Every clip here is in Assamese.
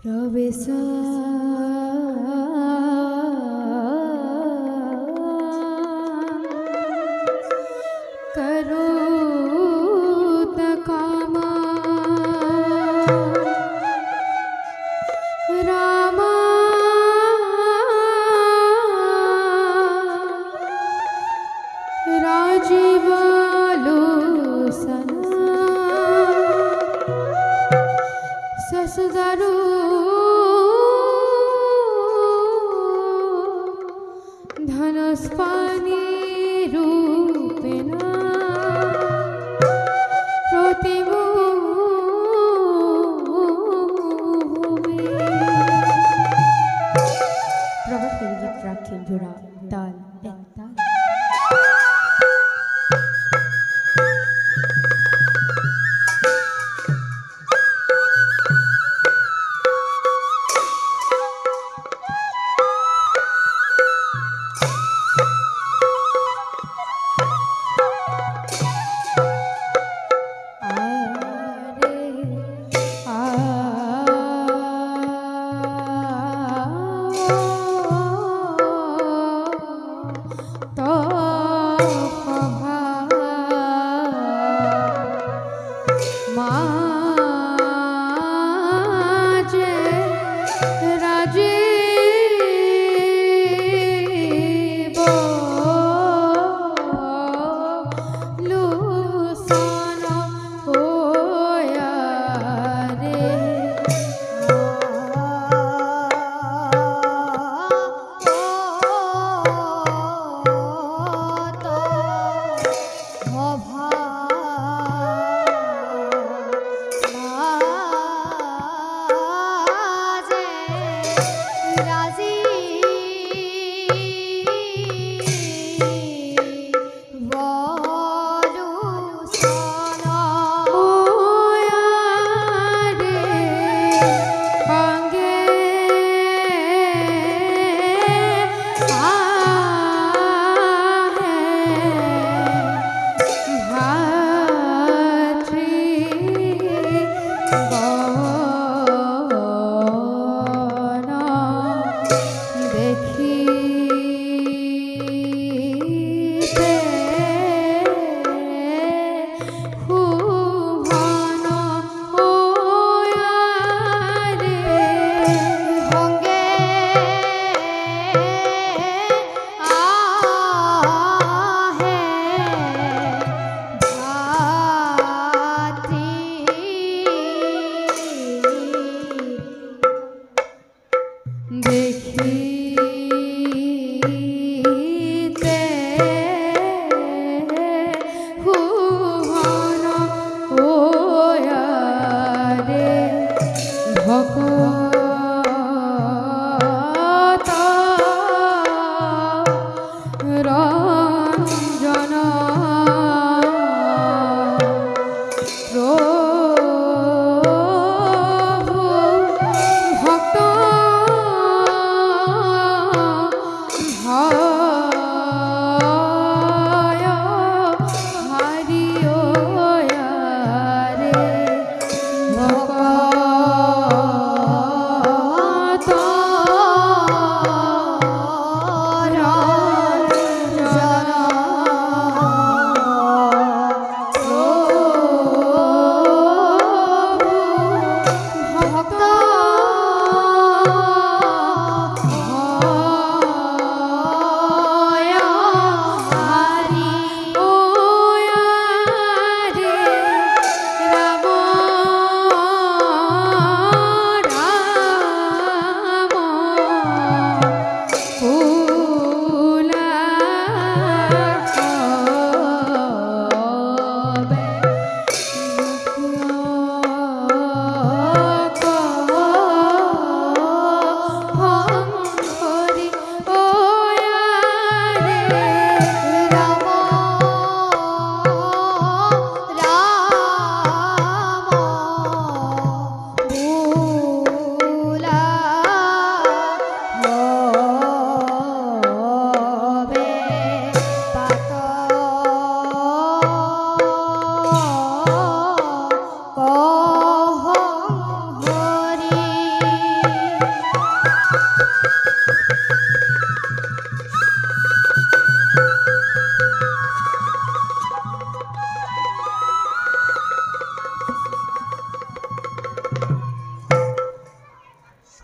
रवेसा करो तकामा रामा राजीव लोसना ससुदारू धनुष्पानी रूपेणा प्रतिमुभे प्रभा गीत राखें जोड़ा ताल एक ताल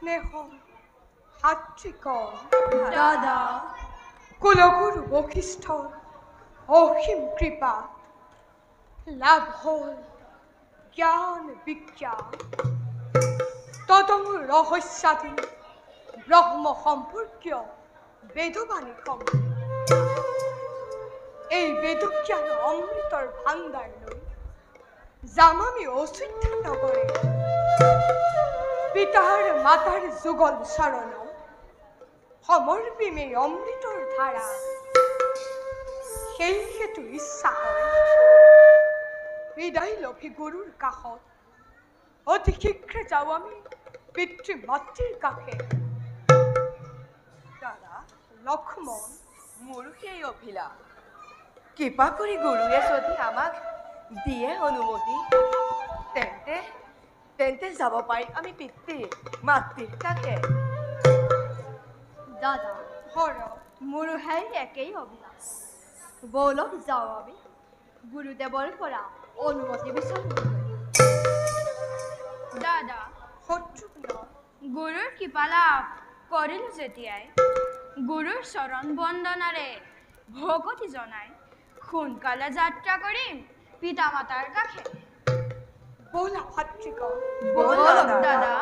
স্নেহ হাতৃকণ দাদা কুলগুরু বশিষ্ঠৰ অসীম কৃপা লাভ হ'ল জ্ঞান বিজ্ঞান তদং ৰহস্যাধীন ব্ৰহ্ম সম্পৰ্কীয় বেদবাণী সমূহ এই বেদজ্ঞান অমৃতৰ ভাণ্ডাৰ লৈ যাম আমি অযোধ্যা নগৰে পিতাৰ মাতাৰ যুগল চৰণ সমৰ্পিম এই অমৃতৰ ধাৰা সেই হেতু ইচ্ছা কৰে বিদায় লভি গুৰুৰ কাষত অতি শীঘ্ৰে যাওঁ আমি পিতৃ মাতৃৰ কাষে দাদা লক্ষ্মণ মোৰো সেই অভিলাষ কৃপা কৰি গুৰুৱে যদি আমাক দিয়ে অনুমতি তেন্তে তেন্তে যাব পাৰিম আমি পিতৃ মাতৃৰ কাষে দাদা হৰ মোৰো সেই একেই অভিলাষ বলক যাওঁ আমি গুৰুদেৱৰ পৰা অনুমতি বিচাৰিবলৈ দাদা শত্ৰুঘ্ন গুৰুৰ কৃপা লাভ কৰিলো যেতিয়াই গুৰুৰ চৰণ বন্দনাৰে ভকতি জনাই সোনকালে যাত্ৰা কৰিম পিতা মাতাৰ কাষে বলা ভাতৃগণ বলক দাদা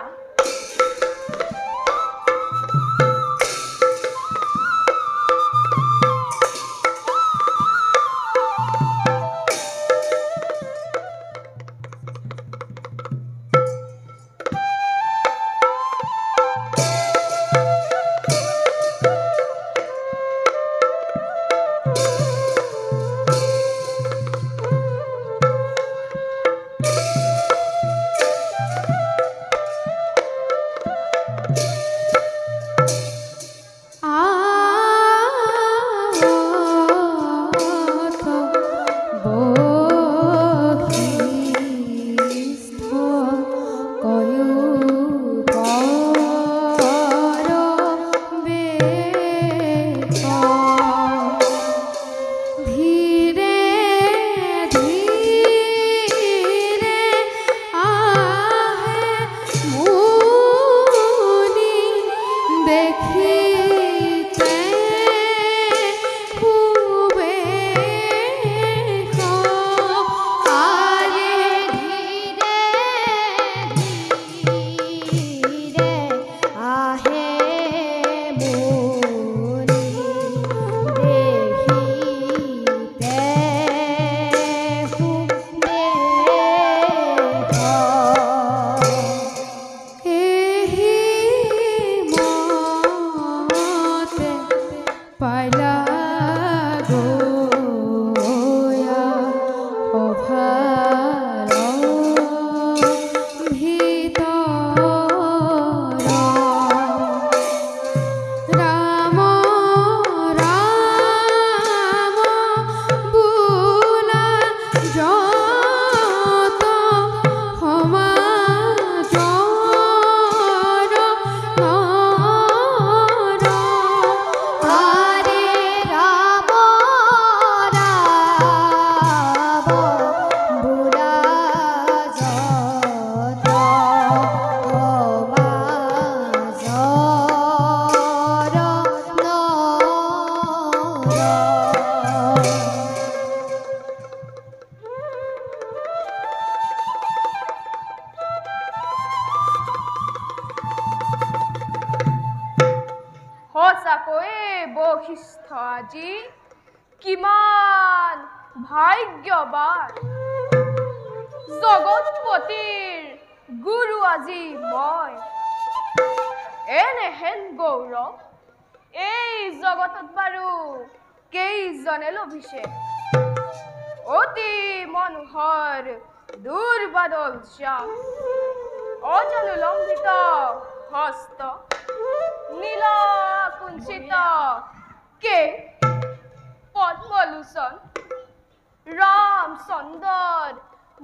বশিষ্ঠ আজি কিমান ভাগ্যৱান জগতপতিৰ গুৰু আজি মই এনেহেন গৌৰৱ এই জগতত বাৰু কেইজনে লভিছে অতি মনোহৰ দুৰ্বাদল শ্যাম অজনুলম্বিত হস্ত নীল কুঞ্চিত কে পদ্মলোচন ৰামচন্দ্ৰৰ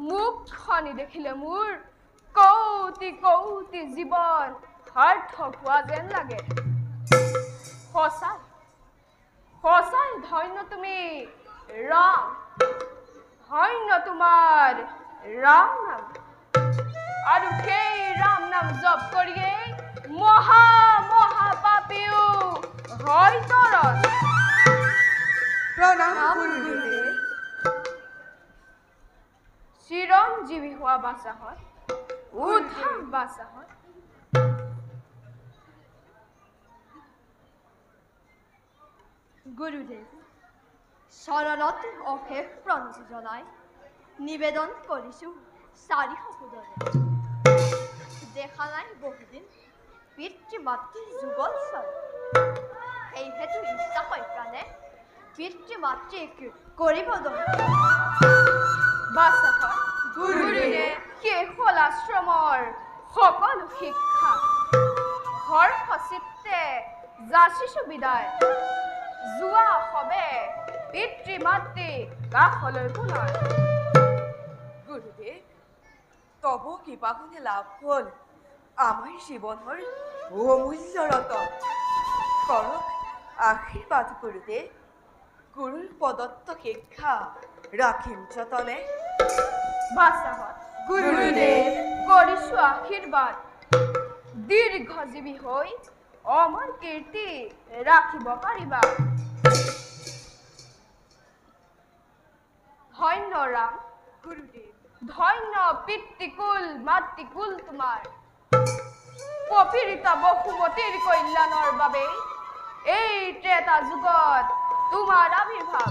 মুখখনি দেখিলে মোৰ কৌটি কৌটি জীৱন সাৰ্থক হোৱা যেন লাগে সঁচাই সঁচাই ধন্য তুমি ৰাম ধন্য তোমাৰ ৰাম নাম আৰু সেই ৰাম নাম জপ কৰিয়েই মই মহা মহাপাপীও হয় তৰণ। প্ৰণাম নাম গুৰুদেব। গুৰুদেব। চিৰঞ্জীবী হোৱা বাচাহত উদ্ধাৰ বাচাহত গুৰুদেৱ চৰণত অশেষ প্ৰণতি জনাই নিবেদন কৰিছোঁ 400 শোধনে। দেখা নাই বহুদিন পিতৃ মাতৃ যুগল চৰ, সেইহেতু ইচ্ছা হয় প্ৰাণে পিতৃ মাতৃক কৰিব দৰ্শন। বাচাহত গুৰুদেৱ শেষ হ'ল আশ্ৰমৰ সকলো শিক্ষা। হৰ্ষচিত্তে যাচিছো বিদায়, যোৱা হবে পিতৃ মাতৃ কাষলৈ পুনৰ। গুৰুদেৱ তব কৃপাগুণে লাভ হ'ল আমাৰ জীৱনৰ অমূল্য ৰতন। কৰক আশীৰ্বাদ গুৰুদেৱ, গুৰুৰ প্ৰদত্ত শিক্ষা ৰাখিম যতনে। বাচাহত গুৰুদেৱ কৰিছো আশীৰ্বাদ, দীৰ্ঘজীৱী হৈ অমৰ কীৰ্তি ৰাখিব পাৰিবা। ধন্য ৰাম গুৰুদেৱ ধন্য পিতৃকুল মাতৃকুল তোমাৰ, পপীড়িতা বসুমতীৰ কল্যাণৰ বাবে এই ত্ৰেতা যুগত তোমাৰ আবিৰ্ভাৱ।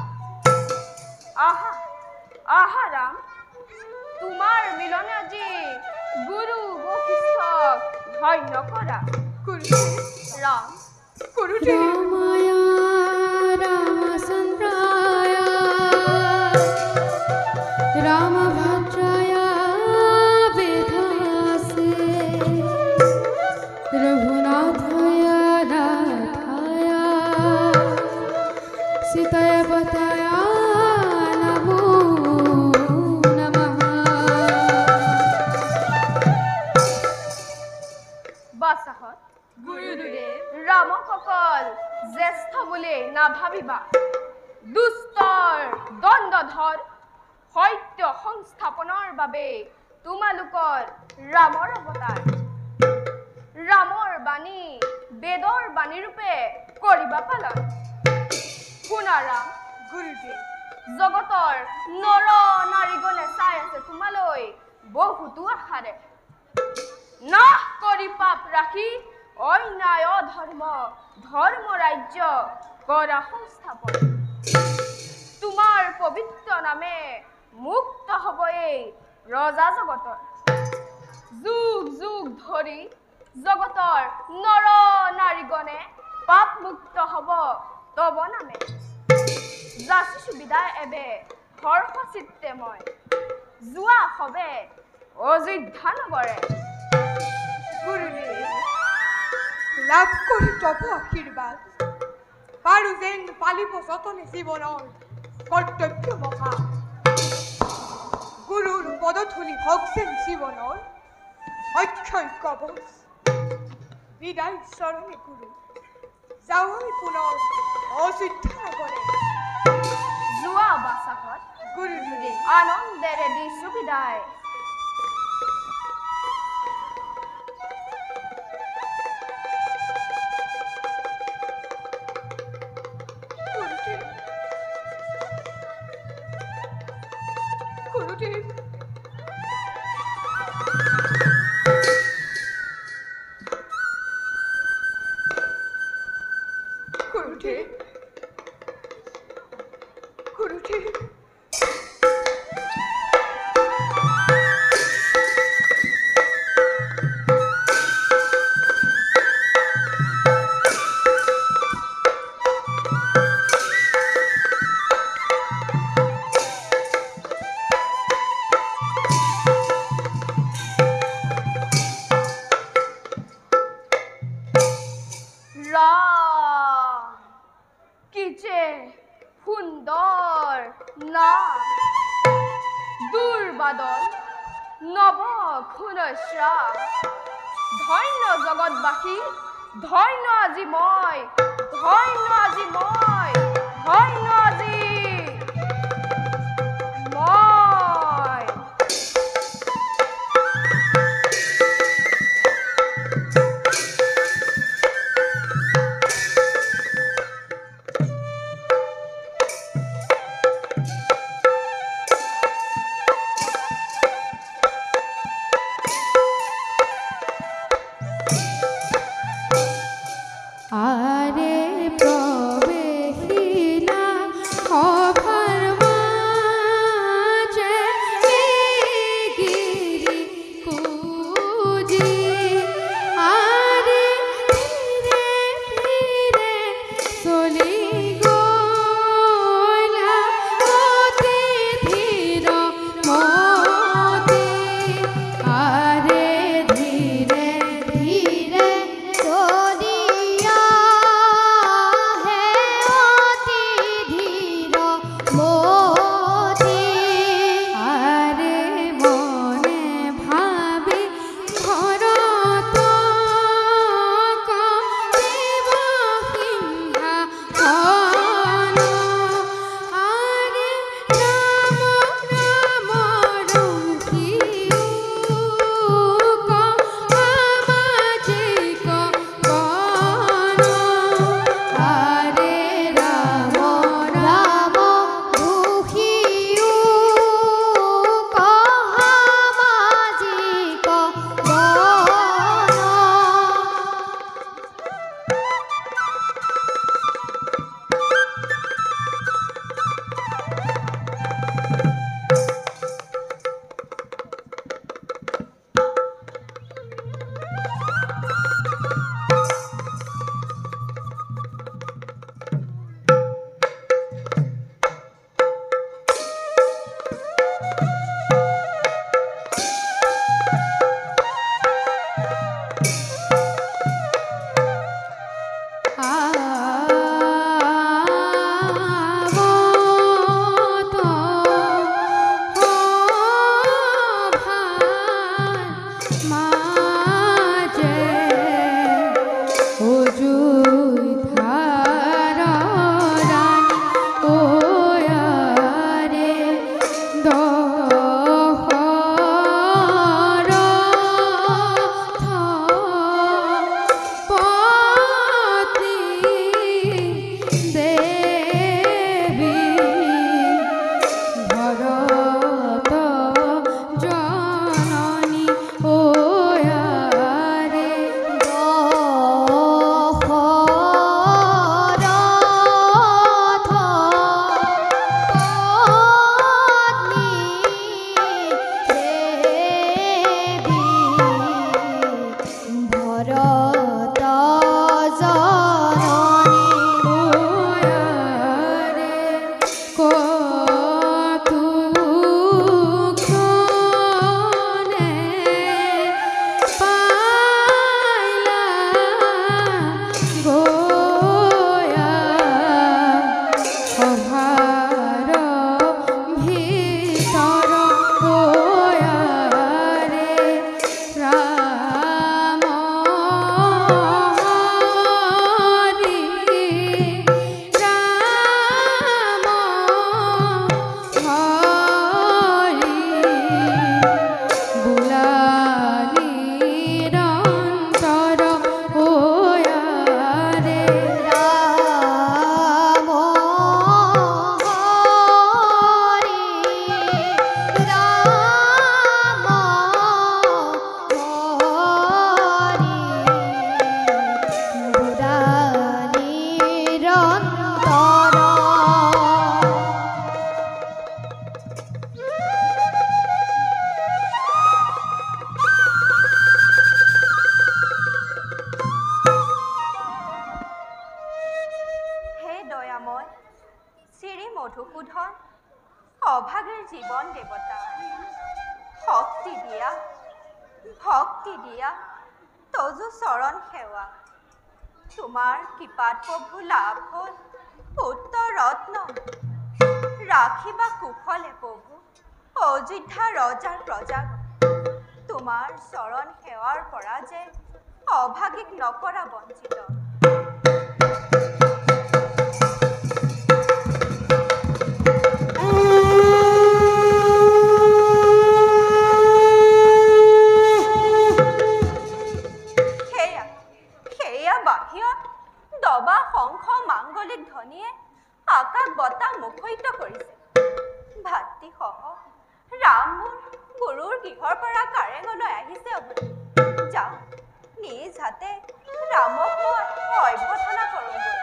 আহা আহা ৰাম, তোমাৰ মিলনে আজি গুৰু বশিষ্ঠক ধন্য কৰা। গুৰুদেৱ ৰাম গুৰুদেৱ ৰামায় ৰামচন্দ্ৰায় ৰামভদ্ৰায় বেধাসে ৰঘুনাথায় নাথায় সীতায় পতায় নমো নমঃ। বাচাহত গুৰুদেৱ ৰামক অকল জ্যেষ্ঠ বুলি নাভাবিবা, দুষ্টৰ দণ্ডধৰ সত্য সংস্থাপনৰ বাবে তোমালোকৰ ৰামৰ অৱতাৰ। ৰামৰ বাণী বেদৰ বাণী ৰূপে কৰিবা পালন। শুনা ৰাম, গুৰুদেৱ জগতৰ নৰ নাৰীগণে চাই আছে তোমালৈ বহুতো আশাৰে। নাশ কৰি পাপ ৰাখি অন্যায় অধৰ্ম ধৰ্ম ৰাজ্য কৰা সংস্থাপন। তোমাৰ পবিত্ৰ নামে মুক্ত হ'ব এই ৰজা জগতৰ। যুগ যুগ ধৰি জগতৰ নৰ নাৰীগণে পাপ মুক্ত হ'ব তব নামে। যাচিছো বিদায় এবে হৰ্ষচিত্তে মই, যোৱা হবে অযোধ্যা নগৰে। গুৰুদেৱ লাভ কৰি তব আশীৰ্বাদ, পাৰো যেন পালিব যতনে জীৱনৰ কৰ্তব্য মহা। গুৰুৰ পদধূলি হওক যেন জীৱনৰ অক্ষয় কবচ। বিদায় চৰণে গুৰু, যাওঁ আমি পুনৰ অযোধ্যা নগৰে। যোৱা বাচাহত গুৰুদেৱ আনন্দেৰে দিছো বিদায়। গুৰুদেৱ গুৰুদেৱ গুৰুদেৱ গুৰুদেৱ ৰাম কি যে সুন্দৰ নাম, দুৰ্বাদল নৱ ঘূৰ্ণশ্ৰাম। ধন্য জগতবাসী, ধন্য আজি মই, ধন্য আজি মই, ধন্য আজি মই। মধুসূদন অভাগীৰ জীৱন দেৱতা ভক্তি দিয়া তজু চৰণ সেৱা তোমাৰ কৃপাত প্ৰভু লাভ হ'ল পুত্ৰ ৰত্ন ৰাখিবা কুশলে প্ৰভু অযোধ্যা ৰজাৰ প্ৰজা তোমাৰ চৰণ সেৱাৰ পৰা যে অভাগীক নকৰা বঞ্চিত দবা শংখ মাংগলিক ধ্বনিয়ে আকাশ বতাহ মুখৰিত কৰিছে ভাতৃসহ ৰাম মোৰ গুৰুৰ গৃহৰ পৰা কাৰেঙলৈ আহিছে যাওঁ নিজ হাতে ৰামক মই অভ্যৰ্থনা কৰোঁগৈ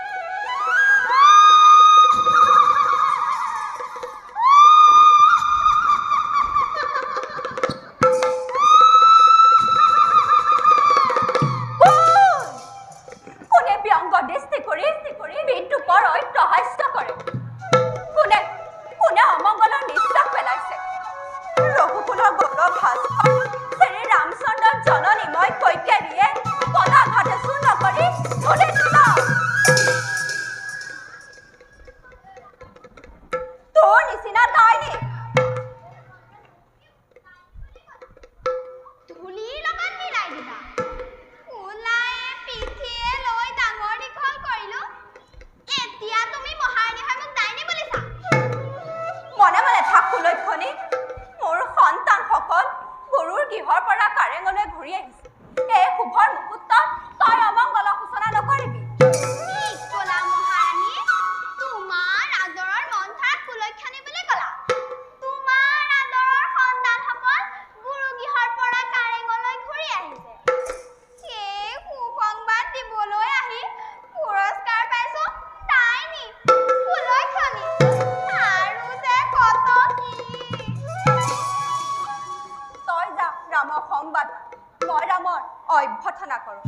অভ্যৰ্থনা কৰোঁ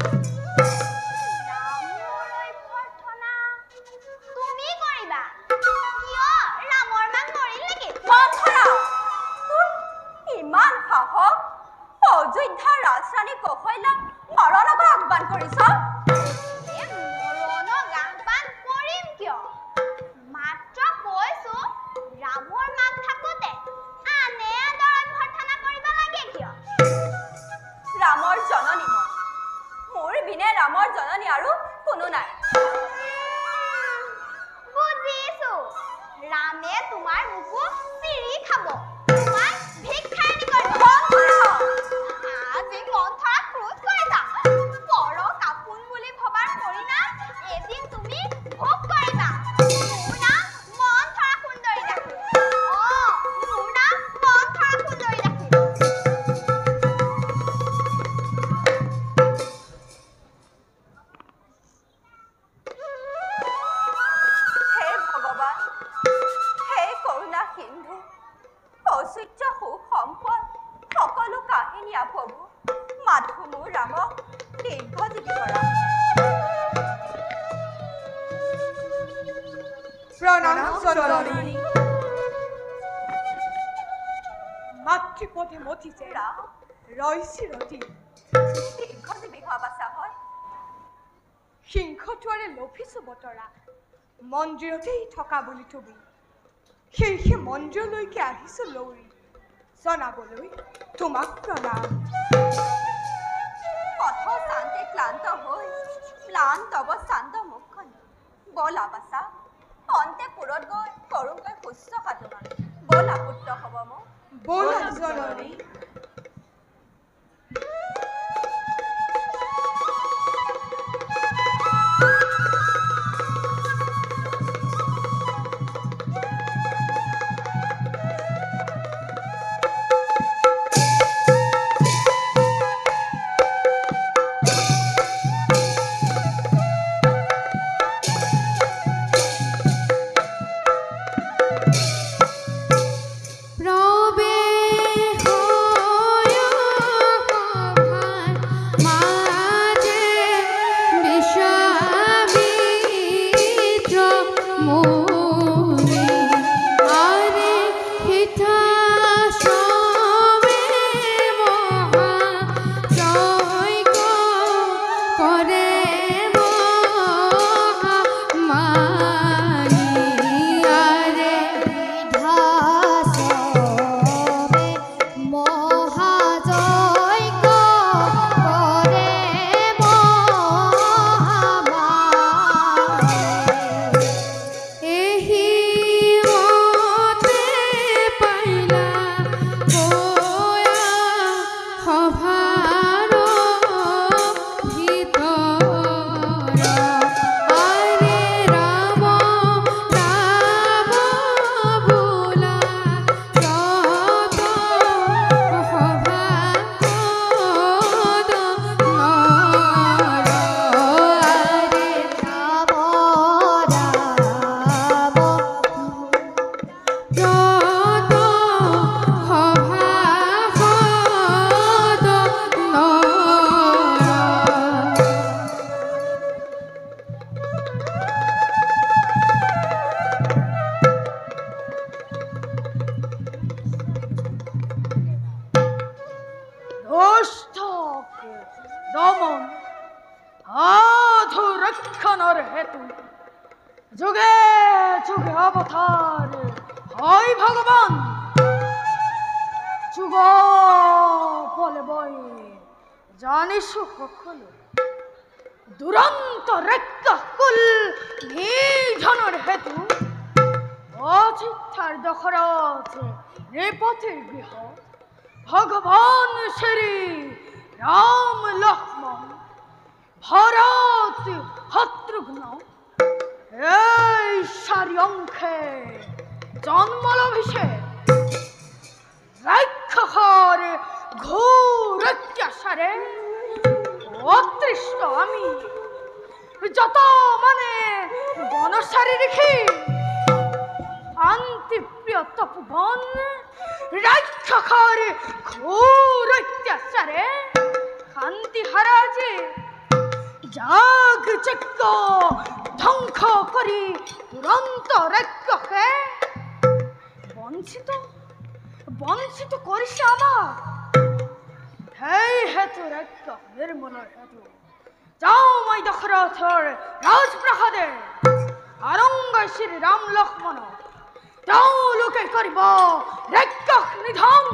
তুমি কৰিবা কিয় ৰামৰ মাক মৰিল নেকি ইমান সাহস অযোধ্যা ৰাজৰাণী কৌশল্যাক মৰণক আহ্বান কৰিছ মৰণক আহ্বান কৰিম কিয় মাত্ৰ কৈছো ৰামৰ মাক থাকোতে আনে আদৰ অভ্যৰ্থনা কৰিব লাগে কিয় ৰামৰ জননী মোৰ বিনে ৰামৰ জননী আৰু কোনো নাই বুজিছো ৰামে তোমাৰ মুখো চিৰি খাব তোমাৰ ভিক্ষাৰী কৰিব আজি মন্থৰা ক্ৰোধ কৰিছা পৰ কাপোন বুলি ভবাৰ পৰিণাম এদিন তুমি ভোগ কৰিবা মোৰ নাম মন্থৰা সুন্দৰী দাসী মোৰ নাম মন্থৰা সুন্দৰী দাসী সকলো কাহিনী প্ৰভু মাথো মোৰ ৰামক দীৰ্ঘজীৱী কৰা প্ৰণাম জননী মাতৃপদে মতিছে ৰৈছি ৰতি দীৰ্ঘজীৱী হোৱা বাচা হয় সিংহটোৱাৰে লভিছো বতৰা মন্দিৰতেই থকা বুলি তুমি সেই মন্দিৰলৈকে আহিছো লৌৰি জনাবলৈ তোমাক প্ৰণাম পথ শান্তি ক্লান্ত হৈ ম্লান তব শান্ত মুখখন বলা বাচা অন্তে পুৰত গৈ কৰোঁগৈ শুশ্ৰূষা বলা পুত্ৰ হ'ব মোক বলা জননী প্রবে দমন আধুরক্ষণর হেতু যুগে যুগে অবতার হয় ভগবান। যুগ বলে বই জানিস কখনো দুরন্ত রেক্কাকুল নিধনের হেতু অচিত্তার দখরত রেপথের গৃহ ভগবান শ্রী রাম লক্ষ্মণ ভরত শত্রুঘ্ন এই সারি অংশে জন্মলভিষেক রাক্ষসর ঘোর অত্যাচারে অতৃষ্ট আমি যত মানে বনসারী রেখে শান্তিপ্রিয় তপবন রাক্ষসর ঘোর অত্যাচারে শান্তি হারাজে যাগ যজ্ঞ ধ্বংস করি দুরন্ত রাক্ষসে বঞ্চিত বঞ্চিত করিস আমার হেই হেতু রাক্ষস নির্মূল হেতু যাও মই দশরথর রাজপ্রাসাদে আরঙ্গ শ্রী রাম লক্ষ্মণ যাও লোকে করিব রাক্ষস নিধন।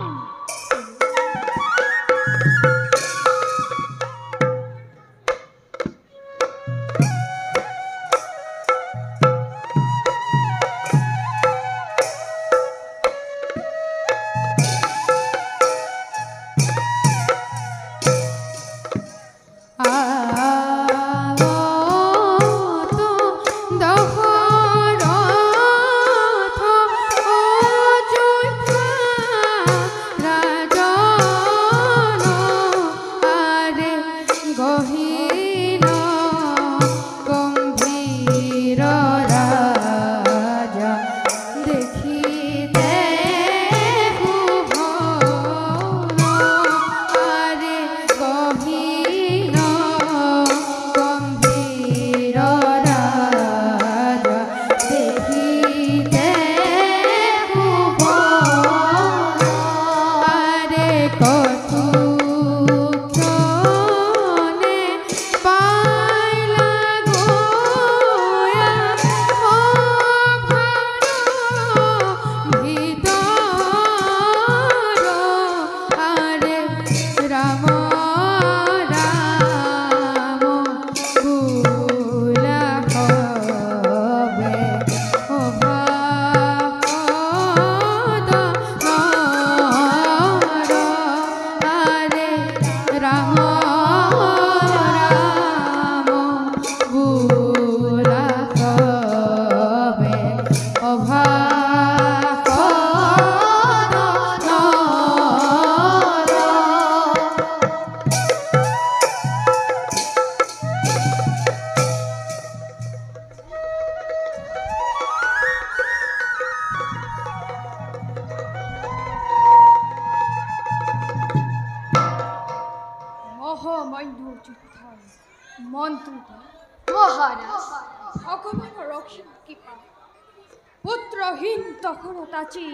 পুত্রহীন তখন তাচি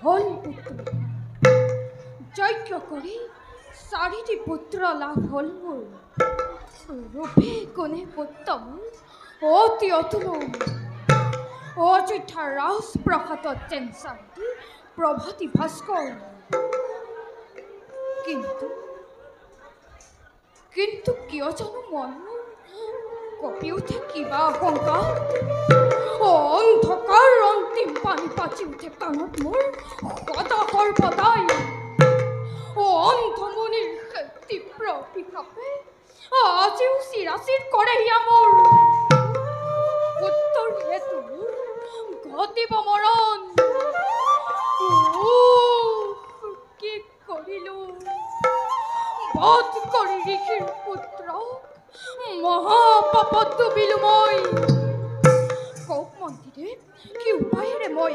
হল পুত্র যজ্ঞ করি 4টি পুত্র লাভ হল মোর রূপে গুণে উত্তম অতি অতুলনীয় অযোধ্যার রাজপ্রাসাদ চেঞ্চাৰী প্ৰভাতী ভাস্কৰ। কিন্তু কিন্তু কিয় জানো মন কঁপি উঠে কিবা আশংকা, অন্ধকাৰ অন্তিম পানী পাচি উঠে কাণত মোৰ হতাশৰ পতাই। অন্ধমনিৰ সেই তীব্ৰ অভিশাপে আজিও চিৰাচিৰ কৰে হিয়া মোৰ। উত্তৰ হেতু ঘটিব মৰণ। কি কৰিলো বধ কৰি ঋষিৰ পুত্ৰক মহাপাপত ডুবিলো মই। কওক মন্ত্ৰীদেৱ, কি উপায়েৰে মই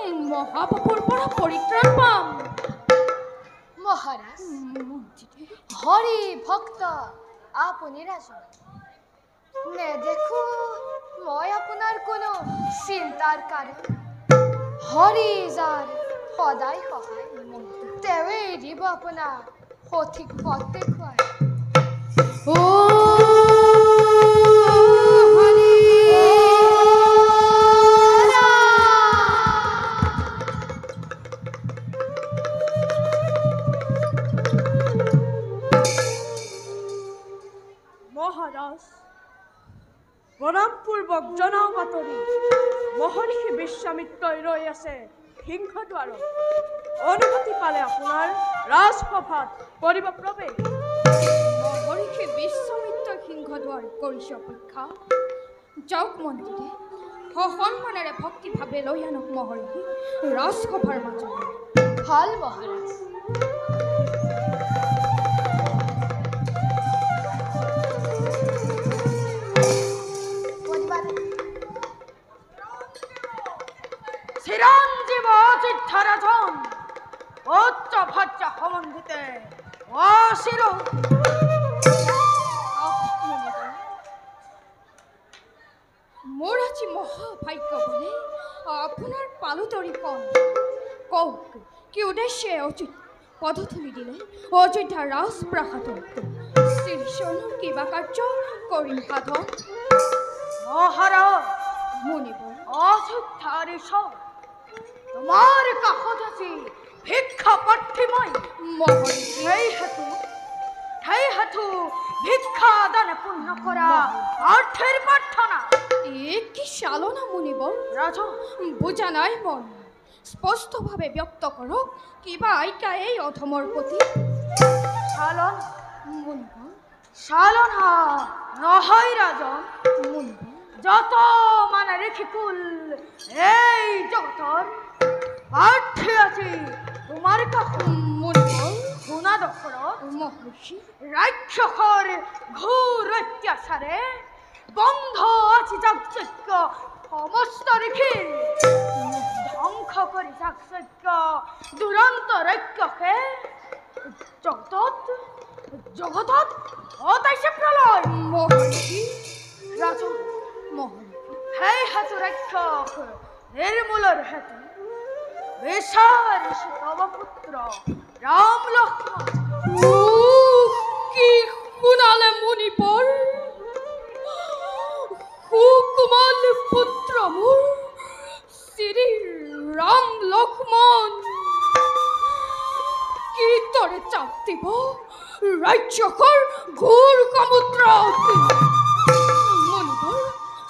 এই মহাপাপৰ পৰা পৰিত্ৰাণ পাম? মহাৰাজ, মন্ত্ৰীদেৱ, হৰি ভক্ত আপুনি ৰাজন। নেদেখো মই আপোনাৰ কোনো চিন্তাৰ কাৰণ। হৰি যাৰ সদায় সহায়, তেৱে দিব আপোনাক সঠিক পথ দেখুৱাই। মহাৰাজ, প্ৰণামপূৰ্বক জনাও বাতৰি। মহৰ্ষি বিশ্বামিত্ৰই ৰৈ আছে সিংহদ্বাৰত। অনুমতি পালে আপোনাৰ ৰাজসভাত কৰিব প্ৰৱেশ। মহৰ্ষি বিশ্বামিত্ৰ সিংহদ্বাৰ কৰিছে অপেক্ষা। যাওক মন্ত্ৰীদেৱ, সন্মানেৰে ভক্তিভাৱে লৈ আনক মহৰ্ষি ৰাজসভাৰ মাজত। ভাল মহাৰাজ। চিৰঞ্জীৱ অযোধ্যা ৰাজন, উচ্চ ভাজ্য সম্বন্ধিতে অচিৰো। মোৰ আজি মহাভাগ্য বলে আপোনাৰ পালোতৰিখন। কওক, কি উদ্দেশ্যে পদধূলি দিলে অযোধ্যাৰ ৰাজপ্ৰাসাদত? শ্ৰীচৰণৰ কিবা কাৰ্য কৰিম সাধন। মহাৰাজ, মুনিব অযোধ্যাৰ ঈশ্বৰ তোমাৰ কাষত আছি ভিক্ষা প্ৰাৰ্থী মই। মহৰ্ষি সেই হেতু ভিক্ষা দান পূৰ্ণ কৰা অৰ্থেৰ প্ৰাৰ্থনা। কি চালনা মুনিব ৰাজন, বুজা নাই মন। স্পষ্টভাৱে ব্যক্ত কৰক, কিবা আইকা এই অধমৰ প্ৰতি। চালন মুনিব চালনা নহয় ৰাজন। মুনিব যত মানে ঋষিকুল এই জগতৰ প্ৰাৰ্থী আছে তোমাৰ কাষত। মুনিব শুনা দশৰথ, মহৰ্ষি ৰাক্ষসৰ ঘোৰ অত্যাচাৰে বন্ধ আছে যাগযজ্ঞ সমস্ত ঋষিৰ। ধ্বংস কৰি যাগযজ্ঞ দুৰন্ত ৰাক্ষসে জগতত অতাইছে প্ৰলয়। মহৰ্ষি ৰাজন, মহৰ্ষি সেই হেতু ৰাক্ষস নিৰ্মূলৰ হেতু বিচাৰিছে তব পুত্ৰ ৰাম লক্ষ্মণ। কি শুনালে মুনিবৰ? সুকোমল পুত্ৰ মোৰ শ্ৰী ৰাম লক্ষ্মণ কি তৰে চাপ দিব ৰাক্ষসৰ ঘোৰ সমুদ্ৰত। মুনিবৰ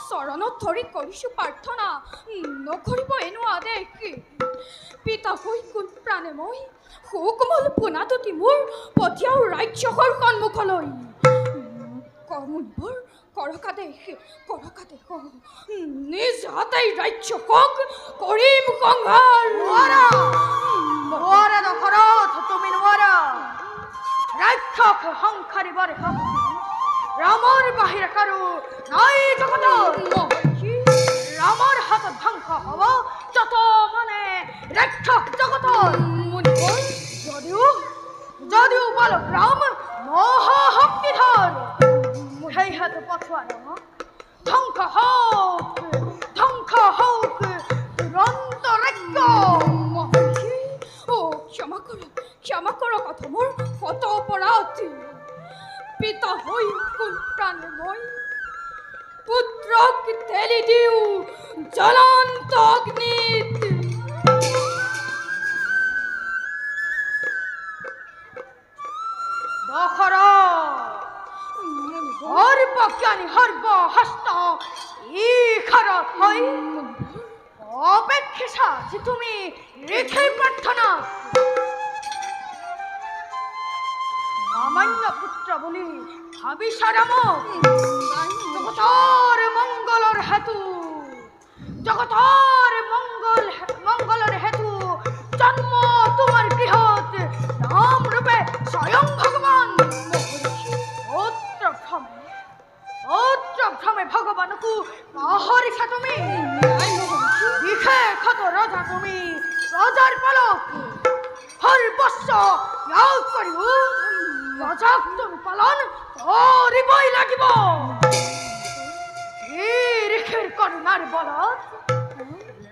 চৰণত ধৰি কৰিছো প্ৰাৰ্থনা, নকৰিব এনো আদেশ। পিতা হৈ কোন প্ৰাণে মই সুকোমল পোনাটোতি মোৰ পঠিয়াও ৰাক্ষসৰ সন্মুখলৈ। মুনিবৰ কৰকাদেশ নিজ হাতেই ৰাক্ষসক কৰিম সংহাৰ। নোৱাৰা দশৰথ, তুমি নোৱাৰা। ৰাক্ষস সংসাৰিবৰ শক্তি ৰামৰ বাহিৰে কাৰো নাই জগতত। মহৰ্ষি ৰামৰ হাতত ধ্বংস হব যত মানে ৰাক্ষস জগতৰ। মুনিবৰ যদিও বালক ৰাম মহাশক্তিধৰ, সেই হাতে পঠোৱা নামক ধ্বংস হওক দুৰন্ত ৰাজ্য। মহৰ্ষি ক্ষমা কৰক কথা মোৰ শত অপৰাধ। পিতা হই কোন প্রাণে মই পুত্রক ঠেলি দিও জ্বলন্ত অগ্নিত দখরা হর্বজ্ঞানী হর্ব হস্ত ই খারাপ হই অপেক্ষা যে তুমি রেখে প্রার্থনা সামান্য পুত্র বলি ভাবি সারাম জগতর মঙ্গলর হেতু জগতর মঙ্গলের হেতু জন্ম তোমার গৃহত নাম রূপে স্বয়ং ভগবান ভ্রমে ভগবানকু বাহরিছা তুমি লিখে ক্ষত রাজা তুমি রাজার পালক হরবস্য ইয়াগ করিও রাজাক তুমি পালন করিবই লাগিব ঋষির করুণার বলত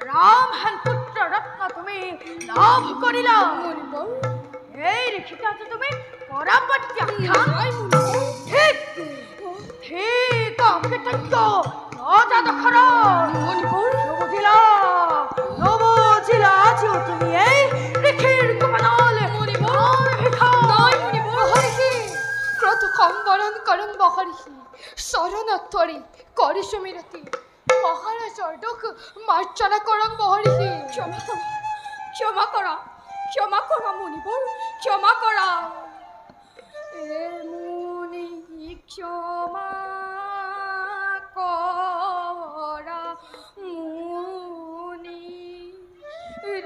রাম হেন পুত্র রত্ন তুমি লাভ করিলা এই ঋষিটা যে তুমি পরাপত্যাখ্যান ঠিক ঠিক অকৃতজ্ঞ রাজা দখরা নবজিলা আছিও তুমি এই ঋষির গোপাল ক্রত কম্বরণ করণ মহর্ষি শরণাত্তরে করে সুমিরতি মহারাজ অর্ডক মার্চনা করং মহর্ষি ক্ষমা করা ক্ষমা করা মণিবর ক্ষমা করা এ মুনি ক্ষমা করা মুনি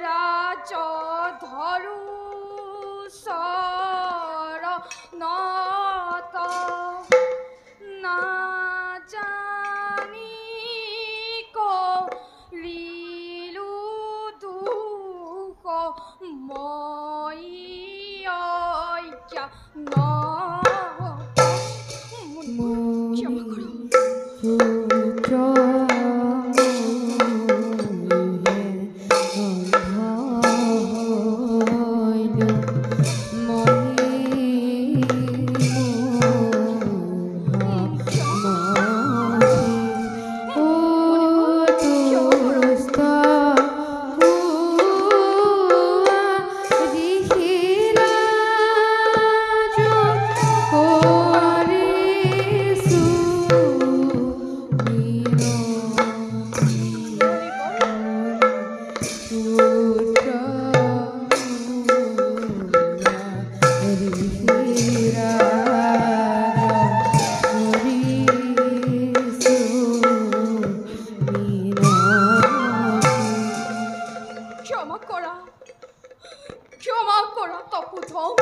রাজ ধরু সর নত না জানি করিলু দুঃখ মই ক্ষমা করো ক্ষমা করা তপুধম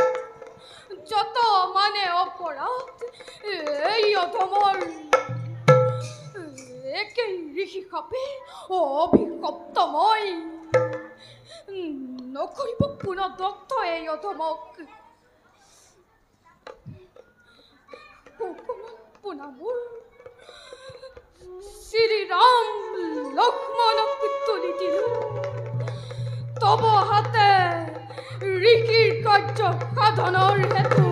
যত মানে অপরাধ এই অধমর একেই ঋষি খাপে ও অভিশপ্তময় নকরিব পুনঃদগ্ধ এই অধমক পুনামুর শ্রীরাম লক্ষ্মণক তুলি দিল তব হাতে ঋষির কার্য সাধনৰ হেতু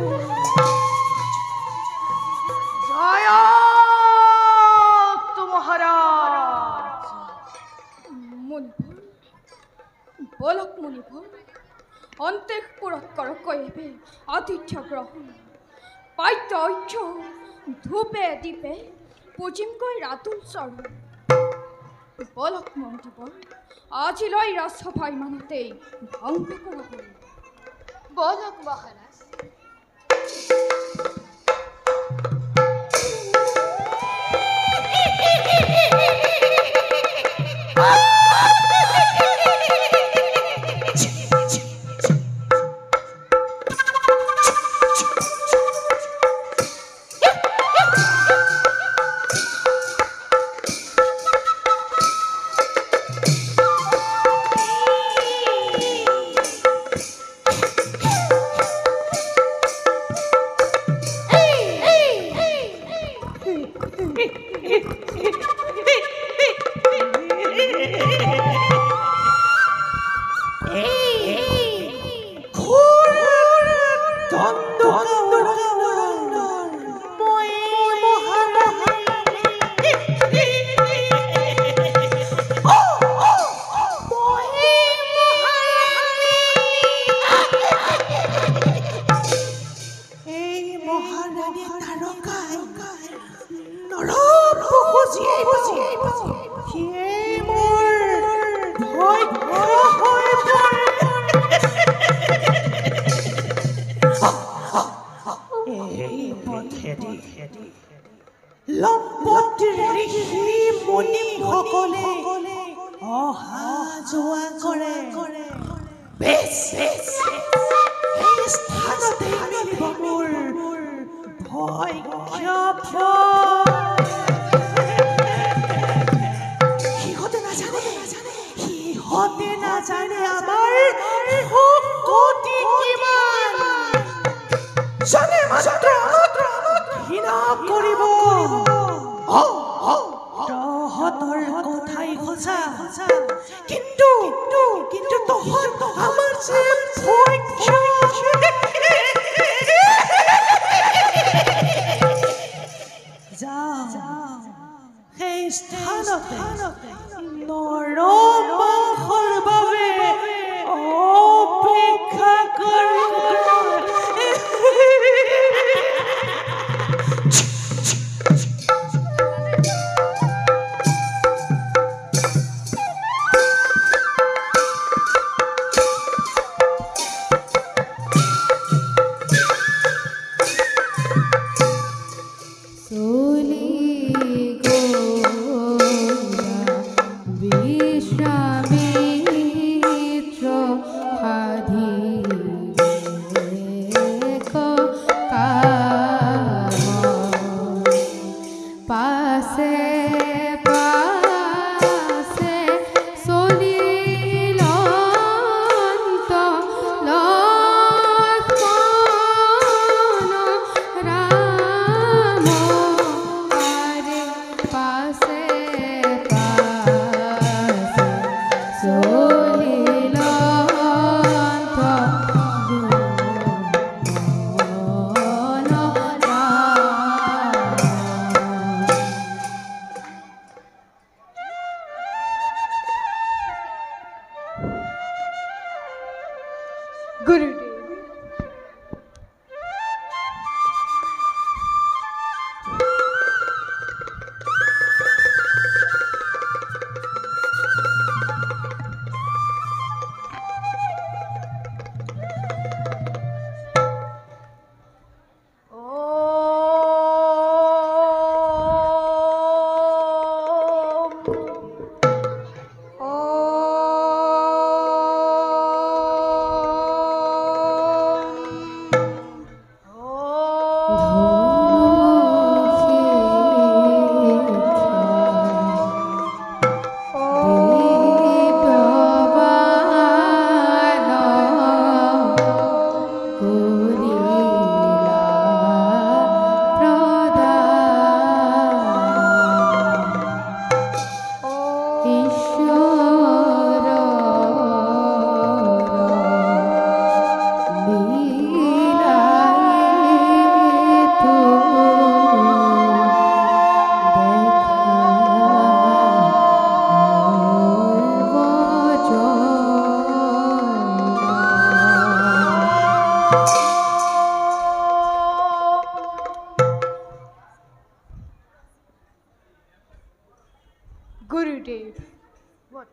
জয় মহাৰাজ মণিপুৰ বলক মণিপুৰ অন্তঃপুৰত কৰকৈবে আতিথ্য গ্ৰহণ পাইত ঐক্য ধূপে দীপে পুজিমকৈ ৰাতুল চৰণ বলক মন্দিবৰ আজিলৈ ৰাজসভা ইমানতেই ধ্বংস কৰা হ'ল বলক মহাৰাজ সিয়েই মোৰ ভাগ্য হৈ এই পথেদি লম্পট ঋষি মুনিসকলে অহা যোৱা কৰে। বেছ এই স্থানতে মিলিব মোৰ ভাগ্য সিহঁতে নাজানে আমাৰ শক্তি কিমান। জানে মাত্ৰ ঘৃণা কৰিব। তহঁতৰ কথাই সঁচা, কিন্তু তহঁত আমাৰ যে ভাগ্য। সেই স্থানতে নৰমাংসৰ বাবে অপেক্ষা কৰে। Gurudev. What?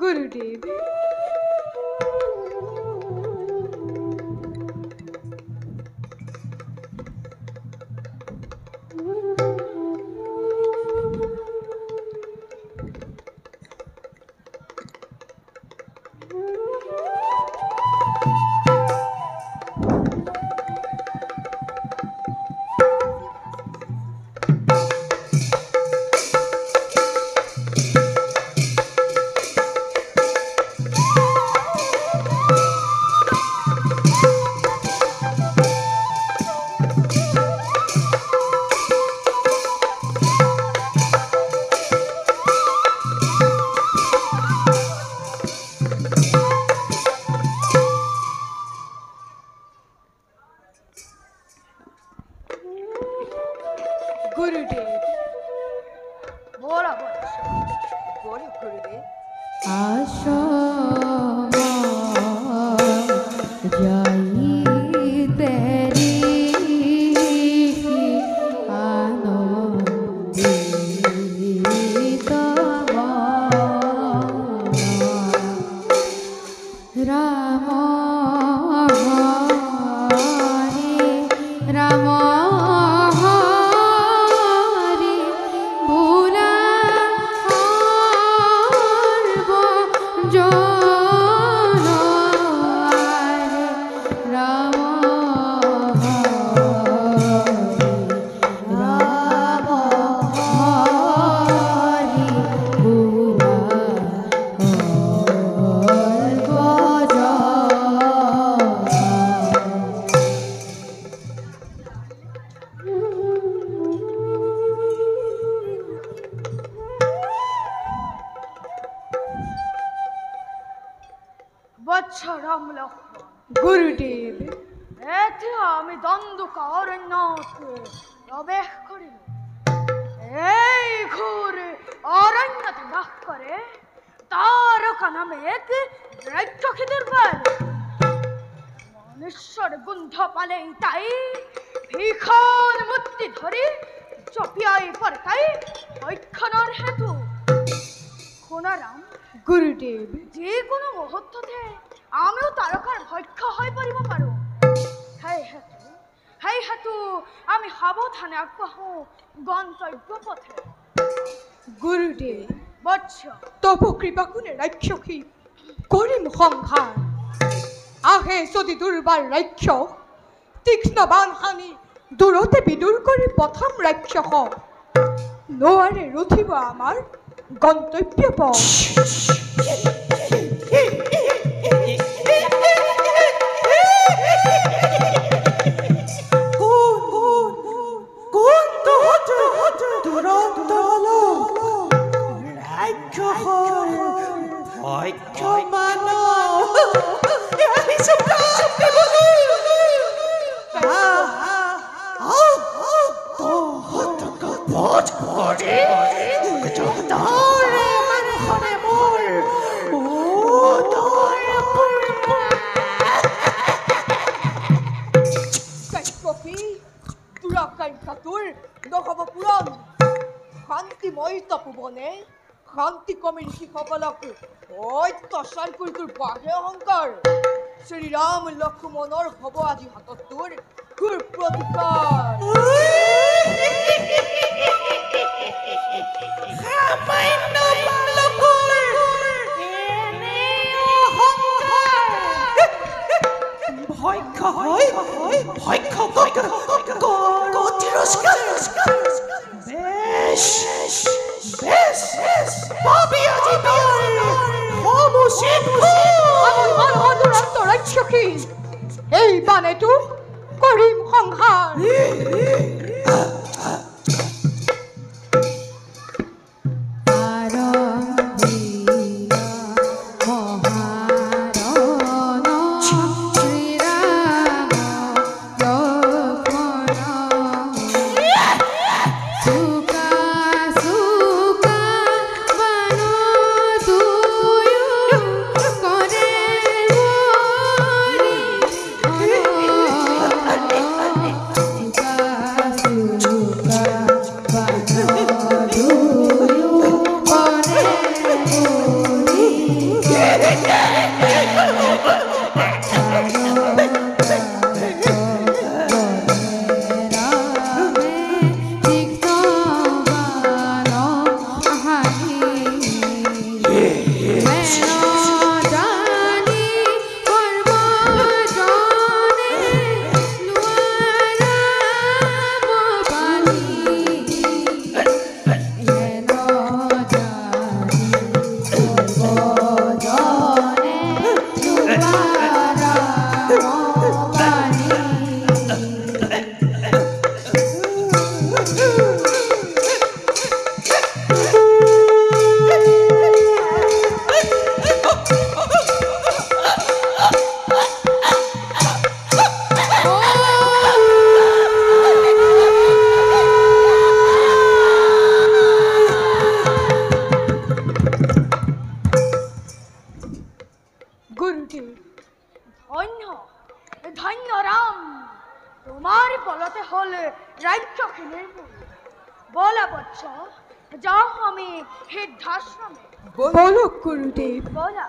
Gurudev. বৎস রাম লক্ষ্মণ, গুরুদেব এতে আমি দ্বন্দ্বকা অরণ্যকে প্রবেশ করিল। এই ঘোর অরণ্যতে বাস করে তারকা নামে এক রাক্ষসী দুর্বল মনুষ্যর গন্ধ পালেই তাই ভীষণ মূর্তি ধরে জপিয়াই পরকাই ঐক্ষণর হেতু কোনারাম গুরুদেব যে কোনো মুহূর্ততে আমিও তারকার ভক্ষ হয়ে পড়িব পারো। হেই হেতু আমি সাবধানে আগবাঢ়ো গন্তব্য পথে। গুরুদেব বৎস তব কৃপা কোনে ৰাক্ষসী কৰিম সংহাৰ আহে যদি দুৰ্বাৰ ৰাক্ষস তীক্ষ্ণ বাণ সানি দূৰতে বিদূৰ কৰি প্ৰথম ৰাক্ষস নোৱাৰে ৰখিব আমাৰ গন্তব্য পথ। শান্তিময় তপোবনে শান্তি কমি ঋষিসকলক অত্যাচাৰ কৰি তোৰ বাঘে অহংকাৰ শ্ৰীৰাম লক্ষ্মণৰ হ'ব আজি হাতত তোৰ তোৰ প্ৰতিকাৰ। এই বানেটো কৰিম সংহাৰ। গুৰুদেব ধন্য ধন্য ৰাম, তোমাৰ বলতে হলে ৰাজ্যখানেৰ বলা বৎস, যাও আমি সিদ্ধাশ্ৰমে। বলো গুৰুদেব। বলা